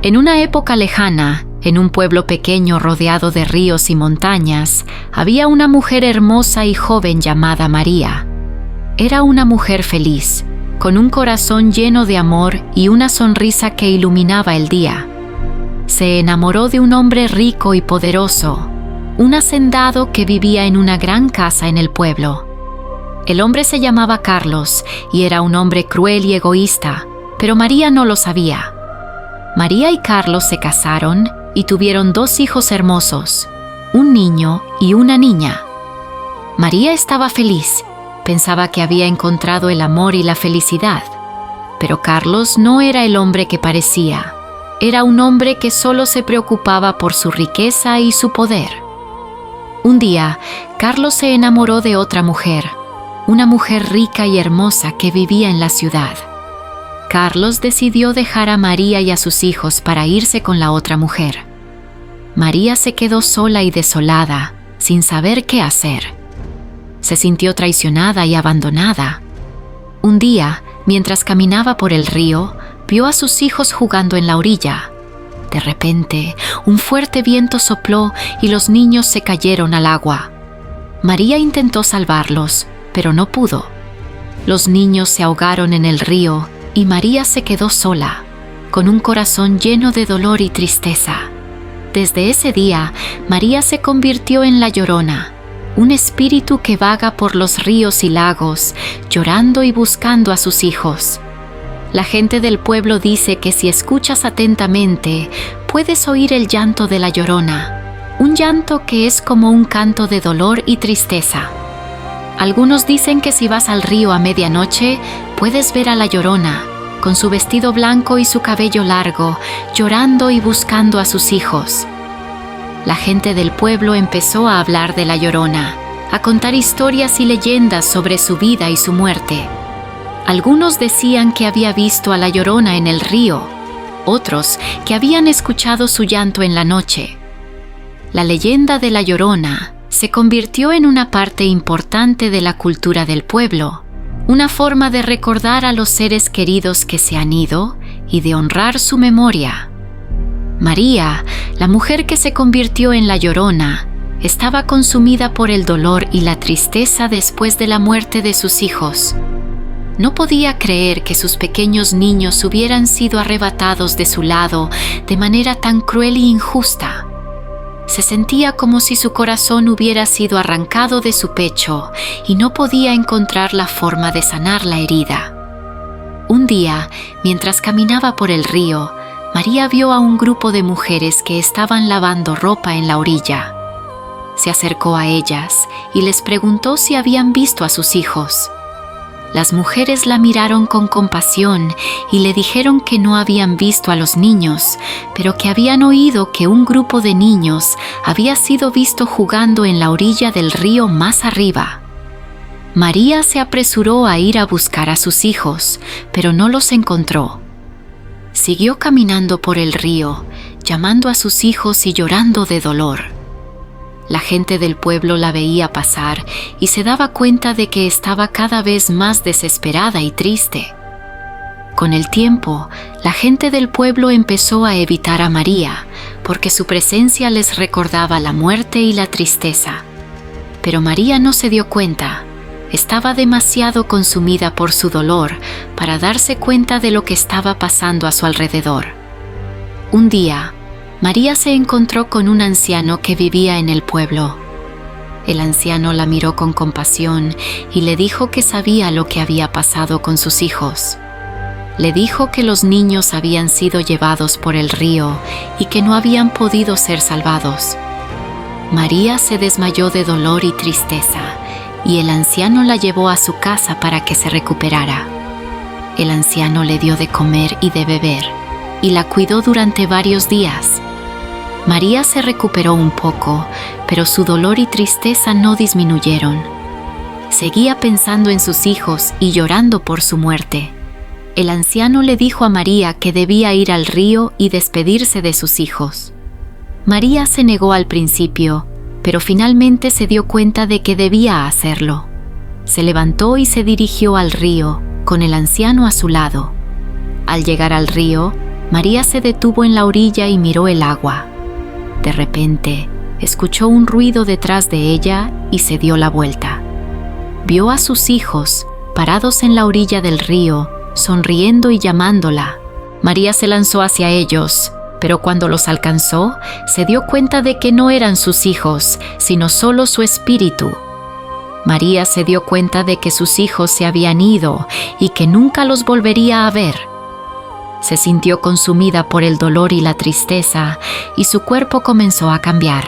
En una época lejana, en un pueblo pequeño rodeado de ríos y montañas, había una mujer hermosa y joven llamada María. Era una mujer feliz, con un corazón lleno de amor y una sonrisa que iluminaba el día. Se enamoró de un hombre rico y poderoso, un hacendado que vivía en una gran casa en el pueblo. El hombre se llamaba Carlos y era un hombre cruel y egoísta, pero María no lo sabía. María y Carlos se casaron y tuvieron 2 hijos hermosos, un niño y una niña. María estaba feliz, pensaba que había encontrado el amor y la felicidad, pero Carlos no era el hombre que parecía. Era un hombre que solo se preocupaba por su riqueza y su poder. Un día, Carlos se enamoró de otra mujer, una mujer rica y hermosa que vivía en la ciudad. Carlos decidió dejar a María y a sus hijos para irse con la otra mujer. María se quedó sola y desolada, sin saber qué hacer. Se sintió traicionada y abandonada. Un día, mientras caminaba por el río, vio a sus hijos jugando en la orilla. De repente, un fuerte viento sopló y los niños se cayeron al agua. María intentó salvarlos, pero no pudo. Los niños se ahogaron en el río y María se quedó sola, con un corazón lleno de dolor y tristeza. Desde ese día, María se convirtió en la Llorona, un espíritu que vaga por los ríos y lagos, llorando y buscando a sus hijos. La gente del pueblo dice que si escuchas atentamente, puedes oír el llanto de la Llorona, un llanto que es como un canto de dolor y tristeza. Algunos dicen que si vas al río a medianoche, puedes ver a la Llorona, con su vestido blanco y su cabello largo, llorando y buscando a sus hijos. La gente del pueblo empezó a hablar de la Llorona, a contar historias y leyendas sobre su vida y su muerte. Algunos decían que había visto a la Llorona en el río, otros que habían escuchado su llanto en la noche. La leyenda de la Llorona se convirtió en una parte importante de la cultura del pueblo, una forma de recordar a los seres queridos que se han ido y de honrar su memoria. María, la mujer que se convirtió en la Llorona, estaba consumida por el dolor y la tristeza después de la muerte de sus hijos. No podía creer que sus pequeños niños hubieran sido arrebatados de su lado de manera tan cruel e injusta. Se sentía como si su corazón hubiera sido arrancado de su pecho y no podía encontrar la forma de sanar la herida. Un día, mientras caminaba por el río, María vio a un grupo de mujeres que estaban lavando ropa en la orilla. Se acercó a ellas y les preguntó si habían visto a sus hijos. Las mujeres la miraron con compasión y le dijeron que no habían visto a los niños, pero que habían oído que un grupo de niños había sido visto jugando en la orilla del río más arriba. María se apresuró a ir a buscar a sus hijos, pero no los encontró. Siguió caminando por el río, llamando a sus hijos y llorando de dolor. La gente del pueblo la veía pasar y se daba cuenta de que estaba cada vez más desesperada y triste. Con el tiempo, la gente del pueblo empezó a evitar a María, porque su presencia les recordaba la muerte y la tristeza. Pero María no se dio cuenta. Estaba demasiado consumida por su dolor para darse cuenta de lo que estaba pasando a su alrededor. Un día, María se encontró con un anciano que vivía en el pueblo. El anciano la miró con compasión y le dijo que sabía lo que había pasado con sus hijos. Le dijo que los niños habían sido llevados por el río y que no habían podido ser salvados. María se desmayó de dolor y tristeza, y el anciano la llevó a su casa para que se recuperara. El anciano le dio de comer y de beber, y la cuidó durante varios días. María se recuperó un poco, pero su dolor y tristeza no disminuyeron. Seguía pensando en sus hijos y llorando por su muerte. El anciano le dijo a María que debía ir al río y despedirse de sus hijos. María se negó al principio, pero finalmente se dio cuenta de que debía hacerlo. Se levantó y se dirigió al río, con el anciano a su lado. Al llegar al río, María se detuvo en la orilla y miró el agua. De repente, escuchó un ruido detrás de ella y se dio la vuelta. Vio a sus hijos, parados en la orilla del río, sonriendo y llamándola. María se lanzó hacia ellos, pero cuando los alcanzó, se dio cuenta de que no eran sus hijos, sino solo su espíritu. María se dio cuenta de que sus hijos se habían ido y que nunca los volvería a ver. Se sintió consumida por el dolor y la tristeza, y su cuerpo comenzó a cambiar.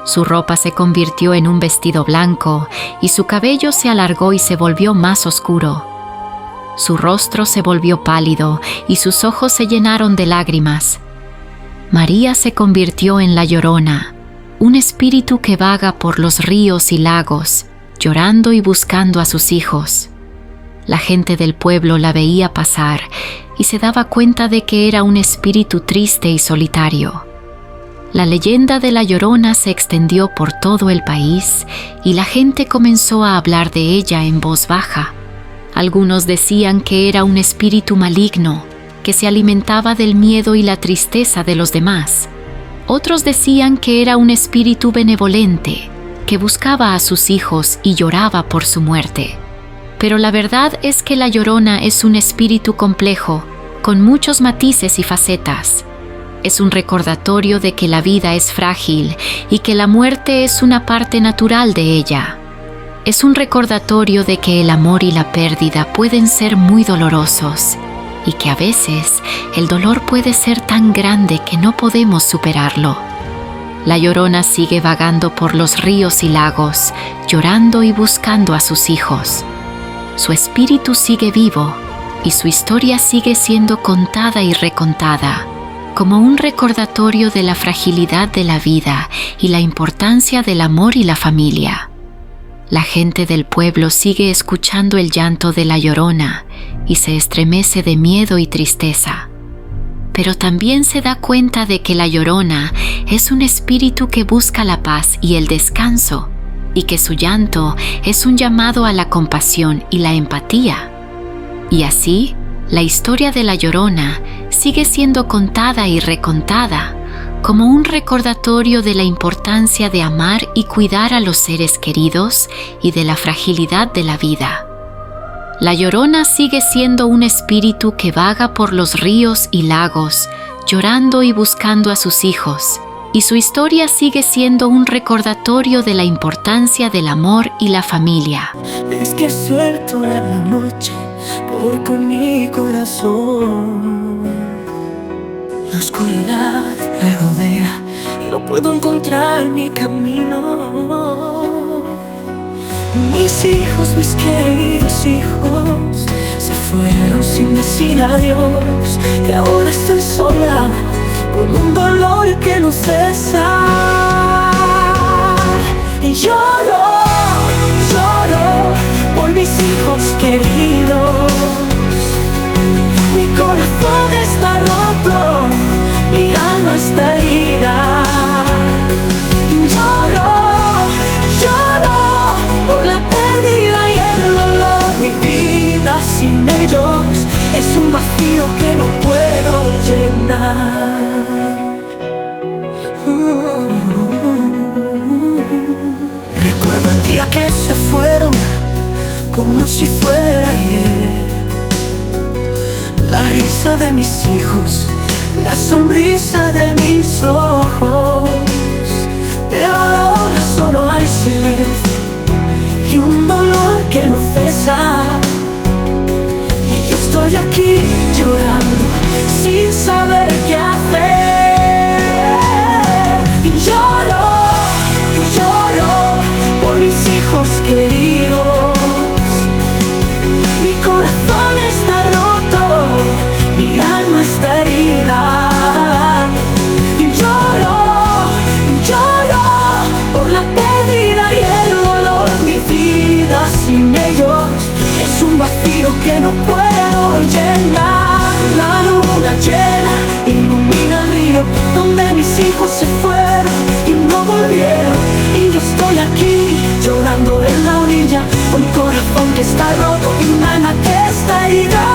Su ropa se convirtió en un vestido blanco, y su cabello se alargó y se volvió más oscuro. Su rostro se volvió pálido, y sus ojos se llenaron de lágrimas. María se convirtió en la Llorona, un espíritu que vaga por los ríos y lagos, llorando y buscando a sus hijos. La gente del pueblo la veía pasar y se daba cuenta de que era un espíritu triste y solitario. La leyenda de la Llorona se extendió por todo el país y la gente comenzó a hablar de ella en voz baja. Algunos decían que era un espíritu maligno, que se alimentaba del miedo y la tristeza de los demás. Otros decían que era un espíritu benevolente, que buscaba a sus hijos y lloraba por su muerte. Pero la verdad es que la Llorona es un espíritu complejo, con muchos matices y facetas. Es un recordatorio de que la vida es frágil y que la muerte es una parte natural de ella. Es un recordatorio de que el amor y la pérdida pueden ser muy dolorosos y que a veces el dolor puede ser tan grande que no podemos superarlo. La Llorona sigue vagando por los ríos y lagos, llorando y buscando a sus hijos. Su espíritu sigue vivo y su historia sigue siendo contada y recontada, como un recordatorio de la fragilidad de la vida y la importancia del amor y la familia. La gente del pueblo sigue escuchando el llanto de la Llorona y se estremece de miedo y tristeza. Pero también se da cuenta de que la Llorona es un espíritu que busca la paz y el descanso, y que su llanto es un llamado a la compasión y la empatía. Y así, la historia de la Llorona sigue siendo contada y recontada, como un recordatorio de la importancia de amar y cuidar a los seres queridos y de la fragilidad de la vida. La Llorona sigue siendo un espíritu que vaga por los ríos y lagos, llorando y buscando a sus hijos, y su historia sigue siendo un recordatorio de la importancia del amor y la familia. Es que suelto en la noche por mi corazón. La oscuridad me rodea y no puedo encontrar mi camino. Mis hijos, mis queridos hijos, se fueron sin decir adiós. Y ahora estoy sola, con un dolor que no cesa. Y lloro, lloro por mis hijos queridos. Mi corazón está roto, mi alma está herida. Lloro, lloro por la pérdida y el dolor. Mi vida sin ellos es un vacío que no puedo llenar. Recuerdo el día que se fueron, como si fuera ayer. La risa de mis hijos, la sonrisa de mis ojos. Pero ahora solo hay silencio y un dolor que no cesa. Y yo estoy aquí llorando sin saber qué hacer. Y lloro, lloro por mis hijos queridos. Mi corazón está roto, mi alma está herida. Y lloro, lloro por la pérdida y el dolor. Mi vida sin ellos es un vacío que no puedo llenar. La luna llena ilumina el río donde mis hijos se fueron y no volvieron. Y yo estoy aquí llorando en la orilla, con mi corazón que está roto y una alma que está herida.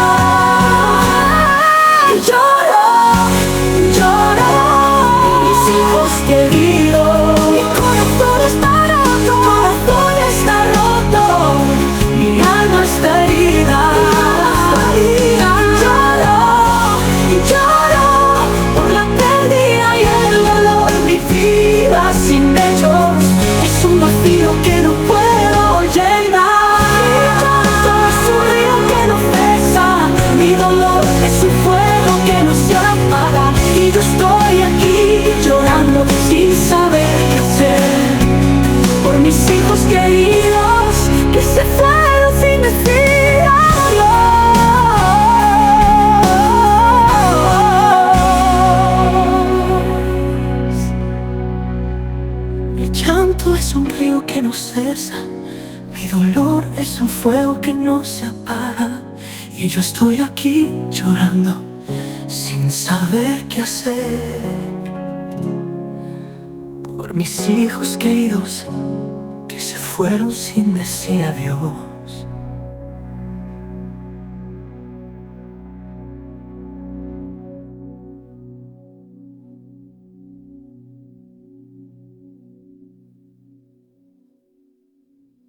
Y lloro, dolor es un fuego que no se apaga, y yo estoy aquí llorando sin saber qué hacer por mis hijos queridos que se fueron sin decir adiós. Mi llanto es un río que no cesa, mi dolor es un fuego que no se apaga, y yo estoy aquí llorando sin saber qué hacer por mis hijos queridos que se fueron sin decir adiós.